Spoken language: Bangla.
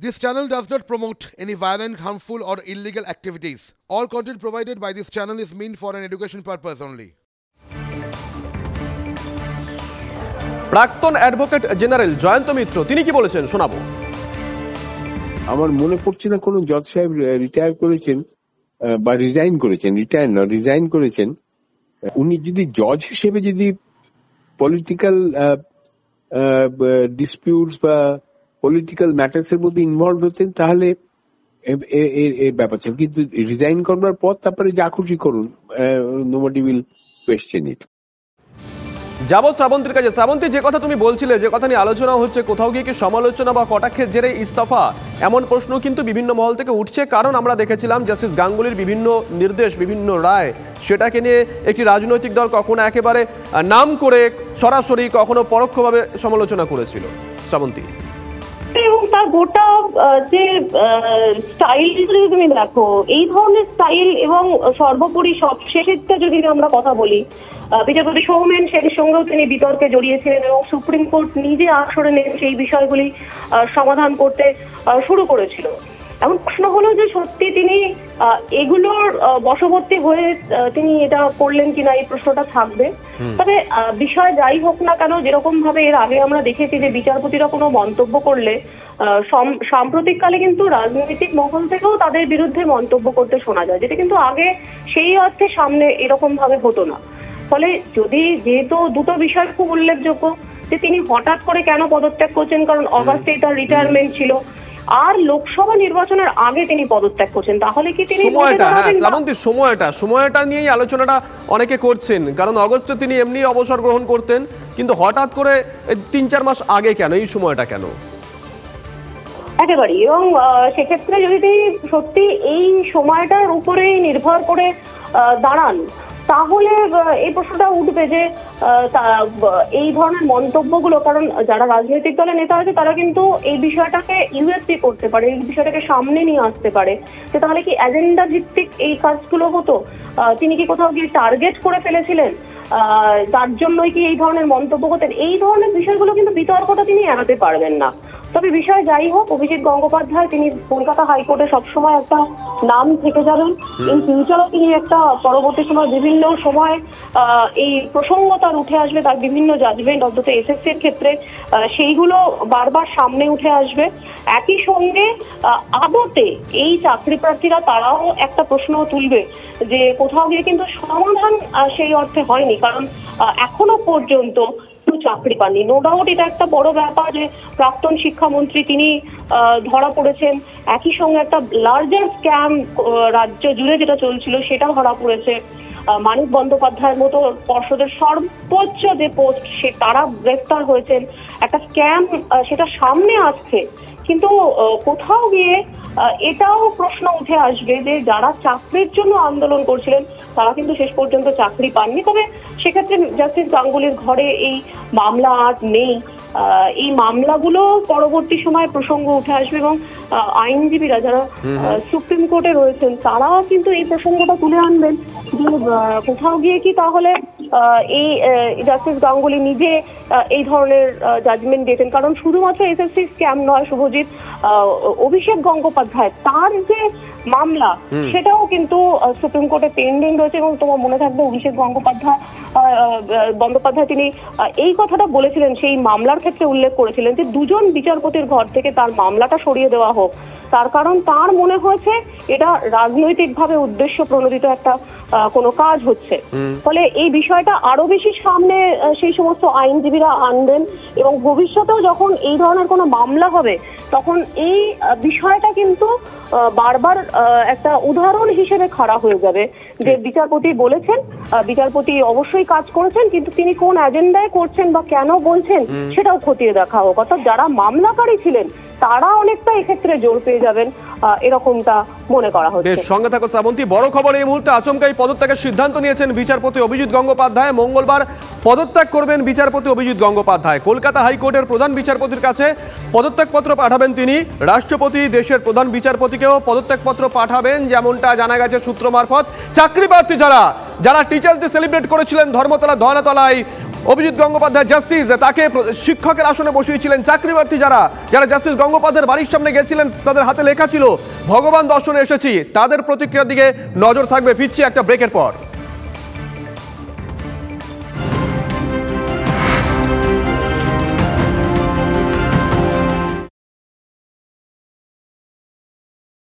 This channel does not promote any violent, harmful, or illegal activities. All content provided by this channel is meant for an education purpose only. প্রাক্তন অ্যাডভোকেট জেনারেল জয়ন্ত মিত্র তিনি কি বলেছেন শোনাবো। আমার মনে পড়ছে না কোন জজ সাহেব রিটায়ার করেছেন বা রিজাইন করেছেন, রিটায়ার না রিজাইন করেছেন। উনি যদি জজ হিসেবে যদি পলিটিক্যাল ডিসপিউটস বা পলিটিক্যাল ম্যাটার্স এর মধ্যে ইনভলভ হতেন তাহলে এর ব্যাপার ছিল, কিন্তু রিজাইন করবার পর তারপরে যা খুশি করুন, নোবডি উইল কোয়েশ্চেন ইট। যাবো শ্রাবন্তীর কাছে। শ্রাবন্তী, যে কথা তুমি বলছিলে, যে কথা নিয়ে আলোচনা হচ্ছে, কোথাও গিয়ে কি সমালোচনা বা কটাক্ষের জেরে ইস্তফা, এমন প্রশ্ন কিন্তু বিভিন্ন মহল থেকে উঠছে। কারণ আমরা দেখেছিলাম জাস্টিস গাঙ্গুলির বিভিন্ন নির্দেশ, বিভিন্ন রায়, সেটাকে নিয়ে একটি রাজনৈতিক দল কখনো একেবারে নাম করে সরাসরি, কখনো পরোক্ষভাবে সমালোচনা করেছিল। শ্রাবন্তী, এবং তার গোটা যে স্টাইল যদি তুমি দেখো, এই ধরনের স্টাইল এবং সর্বোপরি সবশেষেরটা যদি আমরা কথা বলি, বিচারপতি সৌমেন সেনের সঙ্গেও তিনি বিতর্কে জড়িয়েছিলেন এবং সুপ্রিম কোর্ট নিজে আসরে নেমে সেই বিষয়গুলি সমাধান করতে শুরু করেছিল। এমন প্রশ্ন হলো যে সত্যি তিনি এগুলোর বশবর্তী হয়ে তিনি এটা করলেন কিনা, এই প্রশ্নটা থাকবে। তবে বিষয় যাই হোক না কেন, যেরকম ভাবে এর আগে আমরা দেখেছি যে বিচারপতিরা কোনো মন্তব্য করলে সাম্প্রতিককালে কিন্তু রাজনৈতিক মহল থেকেও তাদের বিরুদ্ধে মন্তব্য করতে শোনা যায়, যেটা কিন্তু আগে সেই অর্থে সামনে এরকম ভাবে হতো না। ফলে যদি যেহেতু দুটো বিষয় খুব উল্লেখযোগ্য যে তিনি হঠাৎ করে কেন পদত্যাগ করছেন, কারণ অগাস্টেই তার রিটায়ারমেন্ট ছিল, আর লোকসভা নির্বাচনের আগে তিনি পদত্যাগ করছেন, তাহলে কি তিনি সময়টা নিয়েই আলোচনাটা অনেকে করছেন। কারণ অগস্টে তিনি এমনি অবসর গ্রহণ করতেন, কিন্তু হঠাৎ করে 3-4 মাস আগে কেন, এই সময়টা কেন? একেবারেই। এবং সেক্ষেত্রে যদি তিনি সত্যি এই সময়টার উপরেই নির্ভর করে দাঁড়ান, তাহলে এই প্রশ্নটা উঠবে যে এই ধরনের মন্তব্যগুলো, কারণ যারা রাজনৈতিক দলের নেতা আছে তারা কিন্তু এই বিষয়টাকে ইউএসপি করতে পারে, এই বিষয়টাকে সামনে নিয়ে আসতে পারে, যে তাহলে কি এজেন্ডা ভিত্তিক এই কাজগুলো হতো, তিনি কি কোথাও গিয়ে টার্গেট করে ফেলেছিলেন, তার জন্যই কি এই ধরনের মন্তব্য করতেন, এই ধরনের বিষয়গুলো কিন্তু বিতর্কটা তিনি এড়াতে পারবেন না। তবে বিষয় যাই হোক, অভিজিৎ গঙ্গোপাধ্যায় তিনি কলকাতা হাইকোর্টে সবসময় একটা নাম থেকে যাবেন। ইন ফিউচারও তিনি একটা পরবর্তী সময় বিভিন্ন সময় এই প্রসঙ্গ তার উঠে আসবে, তার বিভিন্ন জাজমেন্ট অন্তত এসএসসি এর ক্ষেত্রে সেইগুলো বারবার সামনে উঠে আসবে। একই সঙ্গে আদতে এই চাকরি প্রার্থীরা তারাও একটা প্রশ্ন তুলবে যে কোথাও গিয়ে কিন্তু সমাধান সেই অর্থে হয়নি, কারণ এখনো পর্যন্ত চাকরি পাননি। নো ডাউট এটা একটা বড় ব্যাপার যে প্রাক্তন শিক্ষামন্ত্রী তিনি ধরা পড়েছেন, একই সঙ্গে একটা লার্জার স্ক্যাম রাজ্য জুড়ে যেটা চলছিল সেটা ধরা পড়েছে। মানিক বন্দ্যোপাধ্যায়ের মতো পর্ষদের সর্বোচ্চ যে পোস্ট, সে তারা গ্রেফতার হয়েছেন, একটা স্ক্যাম সেটা সামনে আসছে। কিন্তু কোথাও গিয়ে এটাও প্রশ্ন উঠে আসবে যে যারা চাকরির জন্য আন্দোলন করছিলেন তারা কিন্তু শেষ পর্যন্ত চাকরি পাননি। তবে সেক্ষেত্রে জাস্টিস গাঙ্গুলির ঘরে এই মামলা আর নেই, এই মামলাগুলো পরবর্তী সময় প্রসঙ্গ উঠে আসবে এবং আইনজীবীরা যারা সুপ্রিম কোর্টে রয়েছেন তারাও কিন্তু এই প্রসঙ্গটা তুলে আনবেন যে কোথাও গিয়ে কি তাহলে এই জাস্টিস গাঙ্গুলি নিজে এই ধরনের জাজমেন্ট দিয়েছেন। কারণ শুধুমাত্র এসএসসি স্ক্যাম নয় শুভজিৎ, অভিষেক গঙ্গোপাধ্যায় তার যে মামলা সেটাও কিন্তু সুপ্রিম কোর্টে পেন্ডিং রয়েছে। এবং তোমার মনে থাকবে অভিষেক বন্দ্যোপাধ্যায় তিনি এই কথাটা বলেছিলেন, সেই মামলার ক্ষেত্রে উল্লেখ করেছিলেন যে দুজন বিচারপতির ঘর থেকে তার মামলাটা সরিয়ে দেওয়া হোক, তার কারণ তার মনে হয়েছে এটা রাজনৈতিকভাবে উদ্দেশ্য প্রণোদিত একটা কোনো কাজ হচ্ছে। ফলে এই বিষয়টা আরো বেশি সামনে সেই সমস্ত আইনজীবীরা আনবেন এবং ভবিষ্যতেও যখন এই ধরনের কোনো মামলা হবে তখন এই বিষয়টা কিন্তু বারবার একটা উদাহরণ হিসেবে খাড়া হয়ে যাবে যে বিচারপতি বলেছেন, বিচারপতি অবশ্যই কাজ করেছেন, কিন্তু তিনি কোন এজেন্ডায় করছেন বা কেন বলছেন সেটাও খতিয়ে দেখা হোক। অর্থাৎ যারা মামলাকারী ছিলেন তারা অনেকটা এক্ষেত্রে জোর পেয়ে যাবেন, এরকমটা মনে করা হচ্ছে। সঙ্গে থাকো শ্রাবন্তী। বড় খবর এই মুহূর্তে, আচমকাই পদত্যাগের সিদ্ধান্ত নিয়েছেন বিচারপতি অভিজিৎ গঙ্গোপাধ্যায়। মঙ্গলবার পদত্যাগ করবেন বিচারপতি অভিজিৎ গঙ্গোপাধ্যায়। কলকাতা হাইকোর্টের প্রধান বিচারপতির কাছে পদত্যাগপত্র পাঠাবেন তিনি। রাষ্ট্রপতি দেশের প্রধান বিচারপতিকেও পদত্যাগপত্র পাঠাবেন, যেমনটা জানা গেছে সূত্র মারফত। চাকরি প্রার্থী যারা টিচার্স ডে সেলিব্রেট করেছিলেন ধর্মতলা ধনাতলায়, অভিজিৎ গঙ্গোপাধ্যায় জাস্টিস, তাকে শিক্ষকের আসনে বসিয়েছিলেন চাকরি প্রার্থী যারা জাস্টিস গঙ্গোপাধ্যায়ের বাড়ির সামনে গেছিলেন, তাদের হাতে লেখা ছিল ভগবান দর্শনে এসেছি। তাদের প্রতিক্রিয়ার দিকে নজর থাকবে, ফিরছি একটা ব্রেকের পর।